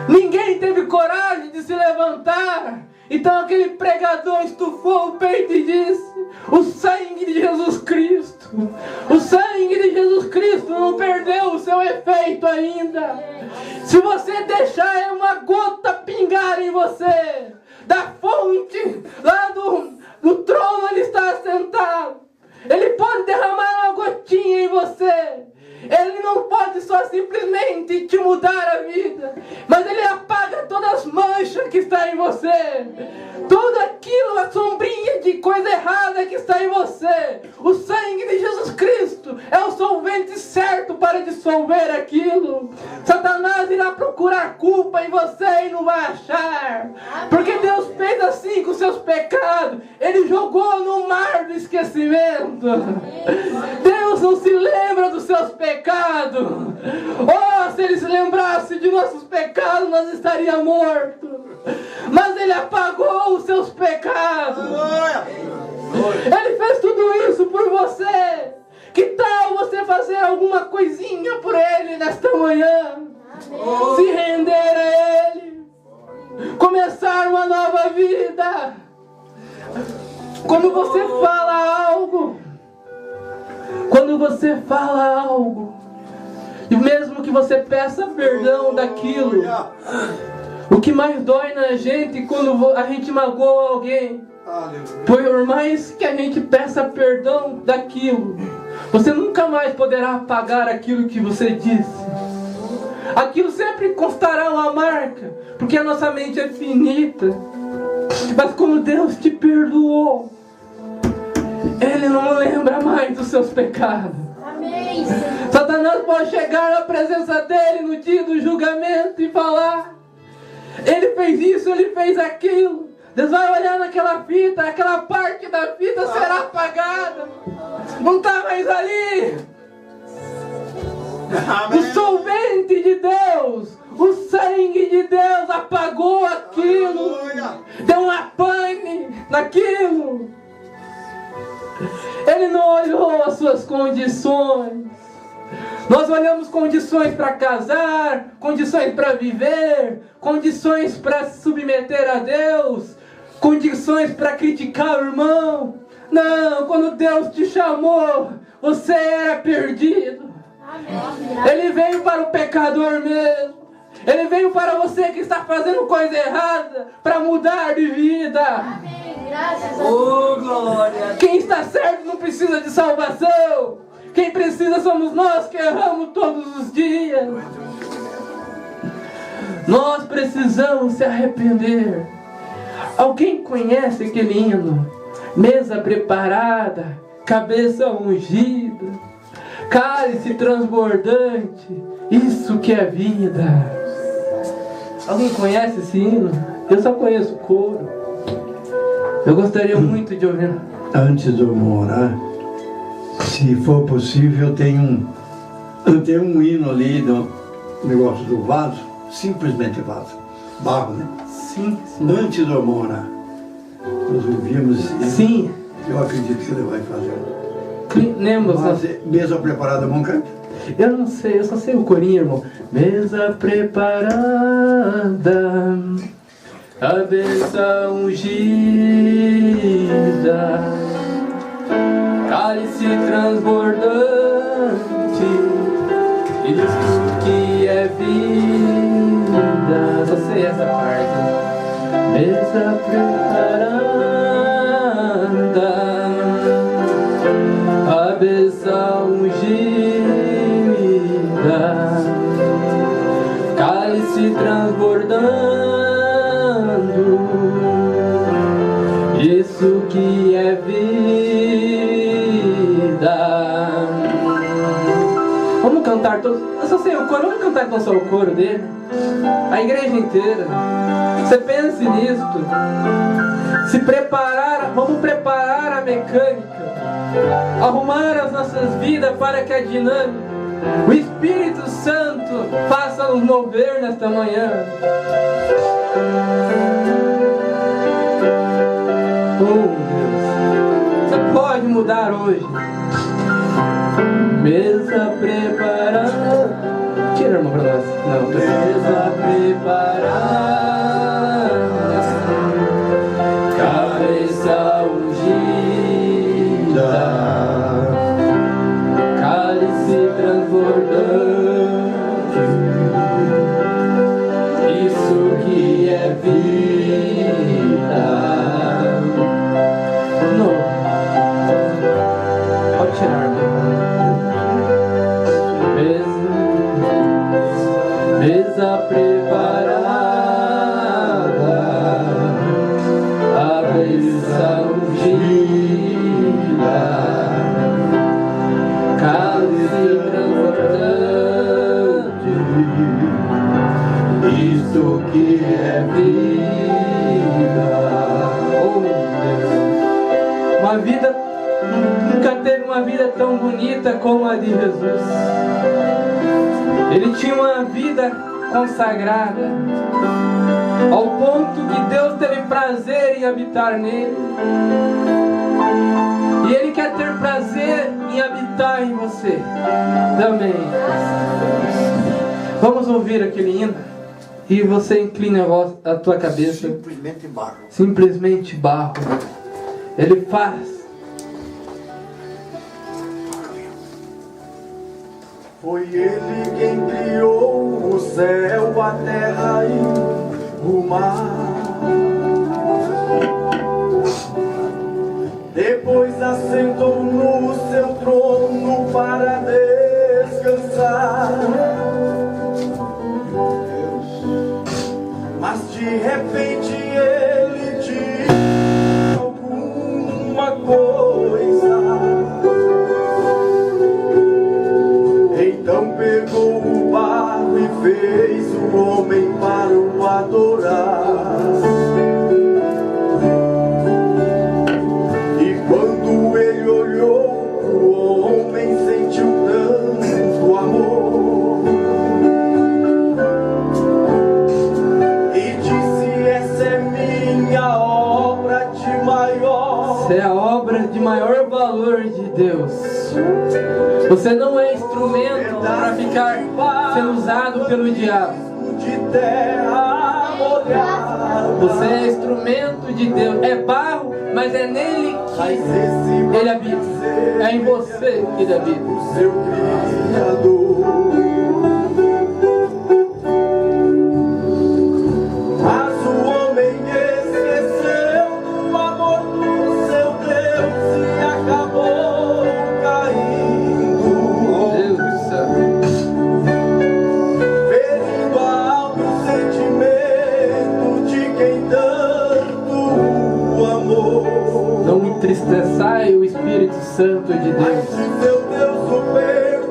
Ninguém teve coragem de se levantar. Então aquele pregador estufou o peito e disse: o sangue de Jesus Cristo, o sangue de Jesus Cristo não perdeu o seu efeito ainda. Se você deixar uma gota pingar em você, da fonte, lá do trono ele está sentado, ele pode derramar uma gotinha em você. Ele não pode só simplesmente te mudar a vida, mas ele apaga todas as manchas que estão em você, tudo aquilo, a sombrinha de coisa errada que está em você. O sangue de Jesus Cristo é o solvente certo para dissolver aquilo. Satanás irá procurar culpa em você e não vai achar, porque Deus fez assim com seus pecados. Ele jogou no mar do esquecimento. Deus não se lembra dos seus pecados. Oh, se ele se lembrasse de nossos pecados, nós estaríamos mortos. Mas ele apagou os seus pecados. Ele fez tudo isso por você. Que tal você fazer alguma coisinha por ele nesta manhã? Se render a ele, começar uma nova vida. Quando você fala algo, e mesmo que você peça perdão daquilo, o que mais dói na gente quando a gente magoa alguém, por mais que a gente peça perdão daquilo, você nunca mais poderá apagar aquilo que você disse. Aquilo sempre constará uma marca, porque a nossa mente é finita. Mas quando Deus te perdoou, Ele não lembra mais dos seus pecados. Amém. Satanás pode chegar na presença dele no dia do julgamento e falar: ele fez isso, ele fez aquilo. Deus vai olhar naquela fita, aquela parte da fita será apagada. Não está mais ali. O solvente de Deus, o sangue de Deus apagou aquilo. Deu uma pane naquilo. Ele não olhou as suas condições. Nós olhamos condições para casar, condições para viver, condições para se submeter a Deus, condições para criticar o irmão. Não, quando Deus te chamou, você era perdido. Ele veio para o pecador mesmo. Ele veio para você que está fazendo coisa errada, para mudar de vida. Amém. Graças a Deus. Oh, glória. Quem está certo não precisa de salvação. Quem precisa somos nós que erramos todos os dias. Nós precisamos se arrepender. Alguém conhece aquele hino? Mesa preparada, cabeça ungida. cálice transbordante, isso que é vida. Alguém conhece esse hino? Eu só conheço o coro. Eu gostaria muito de ouvir. Antes de eu orar, se for possível, tem um hino ali do negócio do vaso, simplesmente vaso, barro, né? Sim. Antes de eu orar, nós ouvimos esse hino. Sim. Eu acredito que ele vai fazer. Lembra? Mas, mesa preparada, bom canto? Eu não sei, eu só sei o corinho, irmão. Mesa preparada, a bênção ungida, cálice transbordante, isso que é vida. Só sei essa parte. Mesa preparada, a bênção ungida, cálice transbordando, isso que é vida. Vamos cantar todos. Eu só sei o coro, vamos cantar então só o coro dele. A igreja inteira. Você pense nisto. Se preparar, vamos preparar a mecânica, arrumar as nossas vidas para que a dinâmica, o Espírito Santo faça nos mover nesta manhã. Oh Deus, você pode mudar hoje. Mesa preparada. Tira, irmão, para nós. Não, mesa preparada, cabeça ungida, cálice transbordante, isso que é vida. Não. Pode tirar, irmão. Mesa preparada, a bênção ungida, cálice transbordante, isso que é vida. Oh Deus, uma vida, nunca teve uma vida tão bonita como a de Jesus. Ele tinha uma vida consagrada, ao ponto que Deus teve prazer em habitar nele. E Ele quer ter prazer em habitar em você também. Vamos ouvir aquele hino? E você inclina a tua cabeça. Simplesmente barro. Simplesmente barro. Ele faz. Foi Ele quem criou o céu, a terra e o mar. Depois assentou no seu trono para descansar. Mas de repente Ele disse alguma coisa. Então pegou o barro e fez o homem para o adorar. E quando ele olhou, o homem sentiu tanto amor. E disse: essa é minha obra de maior. Essa é a obra de maior valor de Deus. Você não é instrumento para ficar sendo usado pelo diabo. De terra molhada. Você é instrumento de Deus. É barro, mas é nele que Ele habita. É em você que Ele habita. O seu Criador. Mas o homem esqueceu do amor do seu Deus e acabou caindo. Deus do céu. Ferindo a alma o sentimento de quem tanto o amou. Não entristeçai o Espírito Santo de Mas Deus. se seu Deus o perdoou,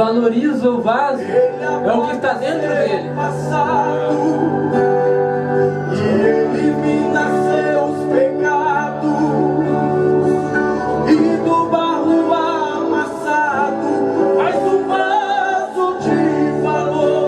valoriza o vaso é o que está dentro dele. E elimina seus pecados, e do barro amassado faz um vaso de valor.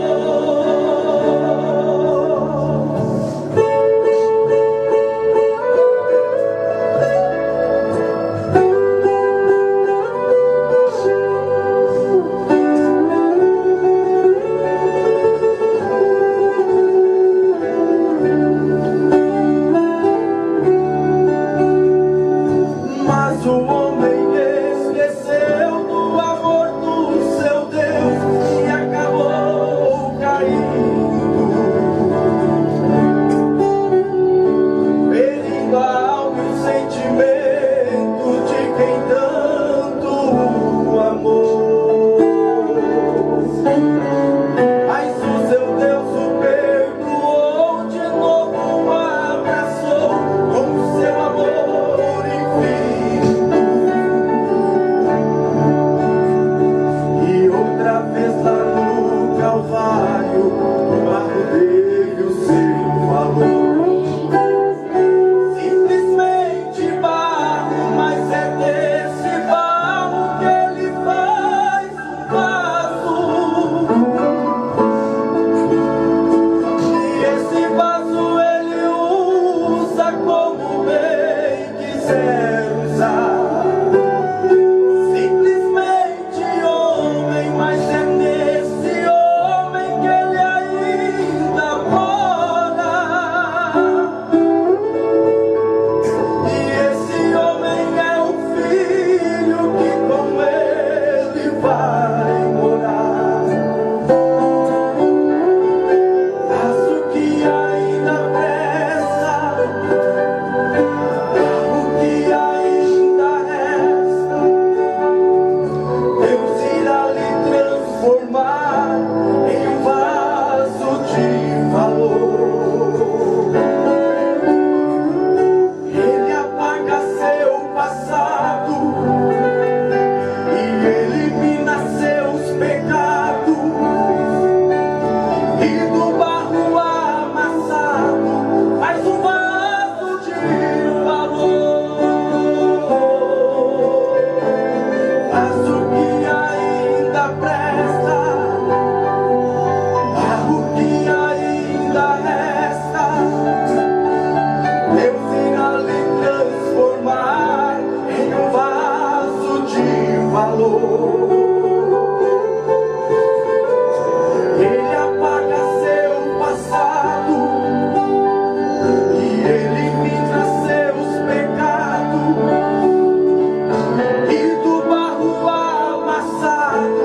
Mas o homem esqueceu do amor do seu Deus e acabou caindo, ferindo a alma e o sentimento de quem tanto o amou. Mas o seu Deus o perdoou, de novo o abraçou com seu amor infinito. E outra vez lá no Calvário, o barro dele o seu valor. Simplesmente barro, mas é desse barro que ele faz um vaso. E esse vaso ele usa como bem quiser usar. Simplesmente homem, mas é nesse homem que ele ainda mora. E esse homem é o filho que com ele vai morar. Vaso que ainda presta, o que ainda resta, Deus irá lhe transformar em um vaso de valor. Ele apaga seu passado e elimina seus pecados, e do barro amassado faz um vaso de valor. Vaso que ainda presta, barro que ainda resta, Deus irá lhe transformar em um vaso de valor. Ele apaga seu passado e elimina seus pecados, e do barro amassado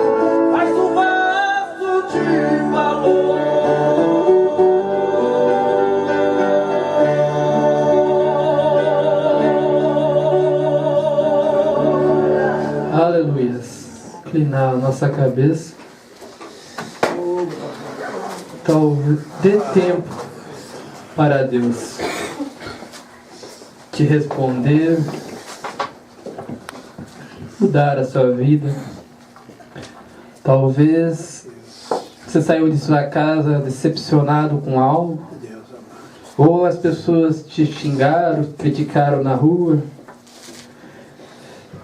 faz um vaso de valor. Aleluia. Inclinar a nossa cabeça. Talvez dê tempo para Deus te responder, mudar a sua vida. Talvez você saiu de sua casa decepcionado com algo, ou as pessoas te xingaram, criticaram na rua.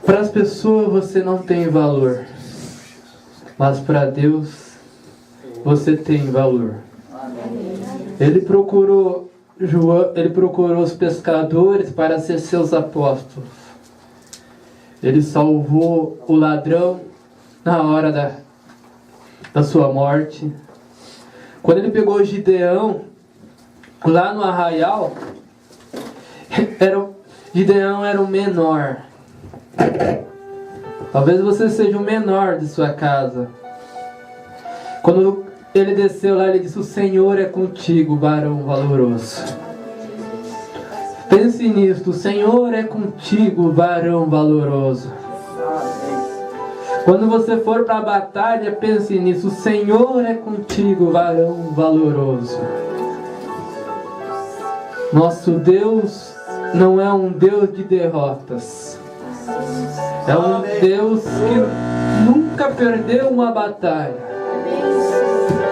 Para as pessoas você não tem valor, mas para Deus você tem valor. Ele procurou os pescadores para ser seus apóstolos. Ele salvou o ladrão na hora da sua morte. Quando ele pegou Gideão lá no arraial, Gideão era o menor. Talvez você seja o menor de sua casa. Quando ele desceu lá, ele disse: o Senhor é contigo, varão valoroso. Pense nisso, o Senhor é contigo, varão valoroso. Quando você for para a batalha, pense nisso, o Senhor é contigo, varão valoroso. Nosso Deus não é um Deus de derrotas. É um Deus que nunca perdeu uma batalha.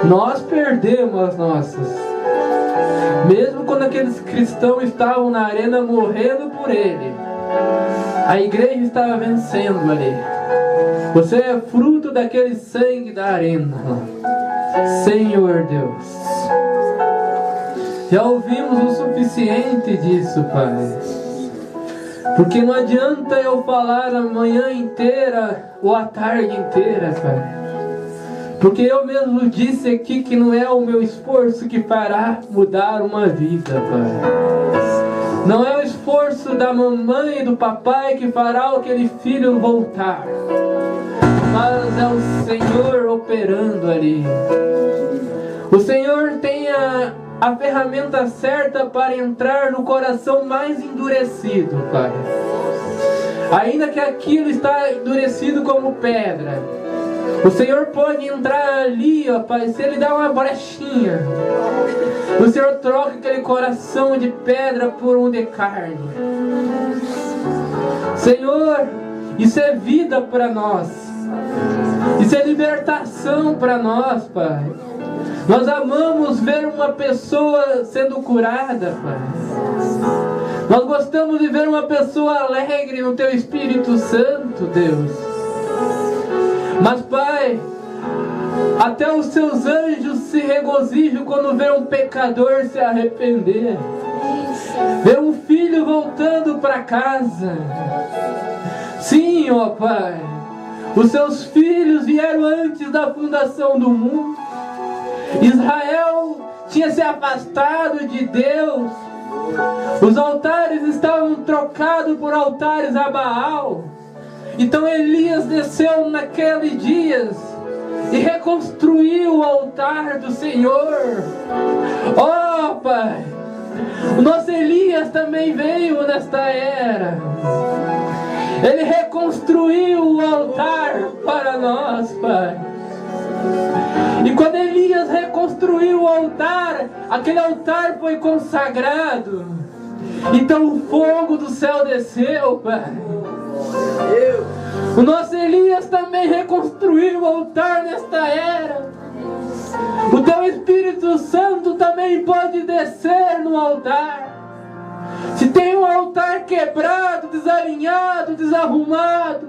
Nós perdemos as nossas. Mesmo quando aqueles cristãos estavam na arena morrendo por Ele, a igreja estava vencendo ali. Você é fruto daquele sangue da arena, Senhor Deus. Já ouvimos o suficiente disso, Pai. Porque não adianta eu falar a manhã inteira ou a tarde inteira, Pai. Porque eu mesmo disse aqui que não é o meu esforço que fará mudar uma vida, Pai. Não é o esforço da mamãe e do papai que fará aquele filho voltar. Mas é o Senhor operando ali. O Senhor tem a ferramenta certa para entrar no coração mais endurecido, Pai. Ainda que aquilo está endurecido como pedra, o Senhor pode entrar ali, ó Pai, se Ele dá uma brechinha. O Senhor troca aquele coração de pedra por um de carne. Senhor, isso é vida para nós. Isso é libertação para nós, Pai. Nós amamos ver uma pessoa sendo curada, Pai. Nós gostamos de ver uma pessoa alegre no Teu Espírito Santo, Deus. Mas, Pai, até os Seus anjos se regozijam quando vê um pecador se arrepender. Vê um filho voltando para casa. Sim, ó Pai. Os Seus filhos vieram antes da fundação do mundo. Israel tinha se afastado de Deus. Os altares estavam trocados por altares a Baal. Então Elias desceu naqueles dias e reconstruiu o altar do Senhor. Oh, Pai, o nosso Elias também veio nesta era. Ele reconstruiu o altar para nós, Pai. E quando Elias reconstruiu o altar, aquele altar foi consagrado. Então o fogo do céu desceu, Pai. O nosso Elias também reconstruiu o altar nesta era. O Teu Espírito Santo também pode descer no altar. Se tem um altar quebrado, desalinhado, desarrumado,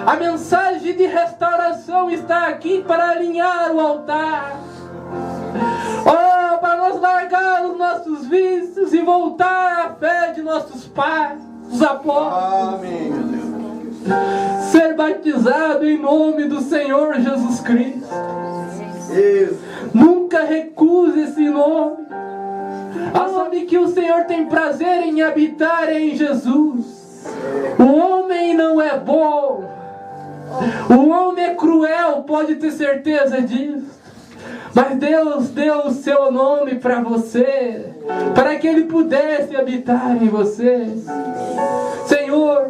a mensagem de restauração está aqui para alinhar o altar. Oh, para nós largar os nossos vícios e voltar à fé de nossos pais, os apóstolos. Amém, meu Deus. Ser batizado em nome do Senhor Jesus Cristo. Isso. Nunca recuse esse nome. Sabe que o Senhor tem prazer em habitar em Jesus. O homem não é bom. O homem é cruel, pode ter certeza disso. Mas Deus deu o seu nome para você, para que Ele pudesse habitar em você. Senhor,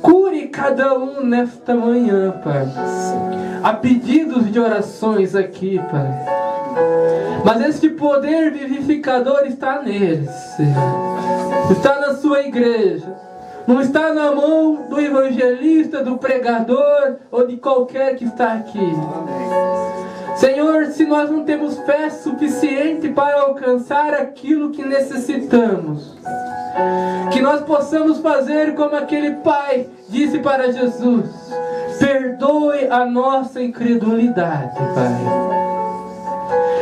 cure cada um nesta manhã, Pai. Há pedidos de orações aqui, Pai. Mas este poder vivificador está neles, Senhor. Está na sua igreja. Não está na mão do evangelista, do pregador ou de qualquer que está aqui. Senhor, se nós não temos fé suficiente para alcançar aquilo que necessitamos, que nós possamos fazer como aquele pai disse para Jesus: perdoe a nossa incredulidade, Pai.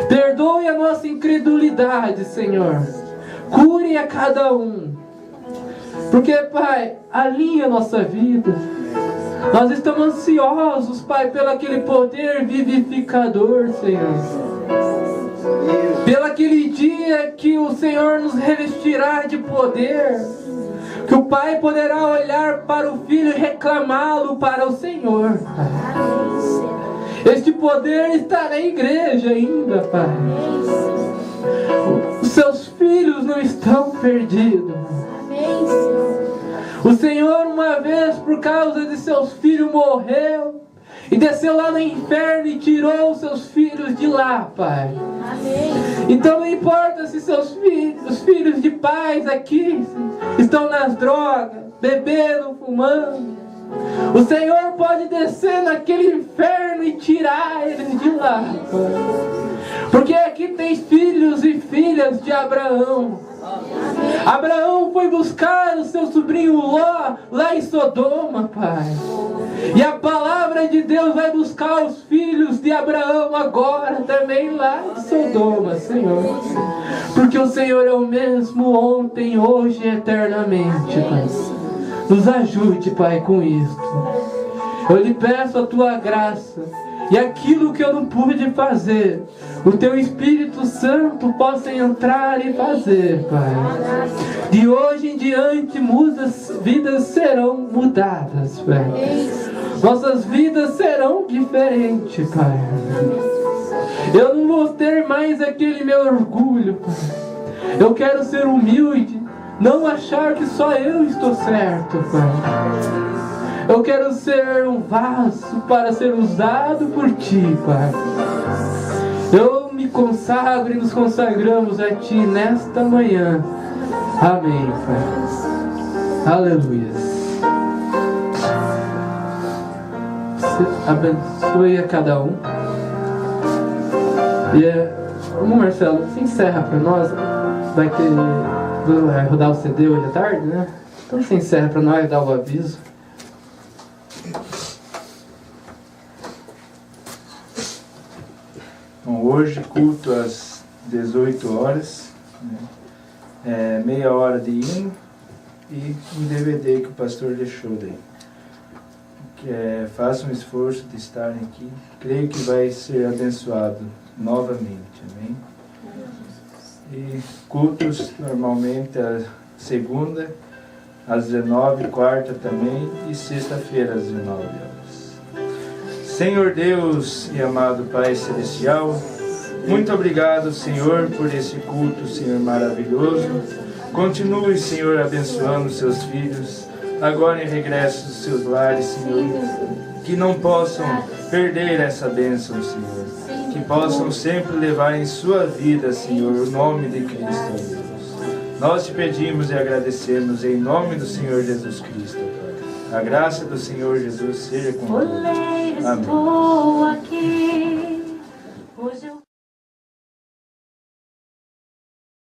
Perdoe a nossa incredulidade, Senhor. Cure a cada um. Porque, Pai, alinha a nossa vida. Nós estamos ansiosos, Pai, pelo aquele poder vivificador, Senhor. Pelo aquele dia que o Senhor nos revestirá de poder. Que o Pai poderá olhar para o Filho e reclamá-lo para o Senhor, Pai. Este poder está na igreja ainda, Pai. Os seus filhos não estão perdidos. O Senhor, uma vez, por causa de seus filhos, morreu e desceu lá no inferno e tirou os seus filhos de lá, Pai. Amém. Então não importa se seus filhos, os filhos de pais aqui estão nas drogas, bebendo, fumando. O Senhor pode descer naquele inferno e tirar eles de lá, Pai. Porque aqui tem filhos e filhas de Abraão. Abraão foi buscar o seu sobrinho Ló lá em Sodoma, Pai. E a palavra de Deus vai buscar os filhos de Abraão agora também lá em Sodoma, Senhor. Porque o Senhor é o mesmo ontem, hoje e eternamente, Pai. Nos ajude, Pai, com isto. Eu lhe peço a tua graça. E aquilo que eu não pude fazer, o teu Espírito Santo possa entrar e fazer, Pai. De hoje em diante, muitas vidas serão mudadas, Pai. Nossas vidas serão diferentes, Pai. Eu não vou ter mais aquele meu orgulho, Pai. Eu quero ser humilde, não achar que só eu estou certo, Pai. Eu quero ser um vaso para ser usado por Ti, Pai. Eu me consagro e nos consagramos a Ti nesta manhã. Amém, Pai. Aleluia. Abençoe a cada um. E como Marcelo, se encerra para nós. Vai rodar o CD hoje à tarde, né? Então se encerra para nós, dá o aviso. Então, hoje, culto às 18 horas, né? Meia hora de hino e um DVD que o pastor deixou daí. Faça um esforço de estarem aqui. Creio que vai ser abençoado novamente. Amém? E cultos normalmente a segunda, às 19, quarta também e sexta-feira às 19 horas. Senhor Deus e amado Pai Celestial, muito obrigado, Senhor, por esse culto, Senhor, maravilhoso. Continue, Senhor, abençoando seus filhos, agora em regresso dos seus lares, Senhor, que não possam perder essa bênção, Senhor, que possam sempre levar em sua vida, Senhor, o nome de Cristo, Deus. Nós te pedimos e agradecemos em nome do Senhor Jesus Cristo, Pai. A graça do Senhor Jesus seja conosco. Amém. Estou aqui.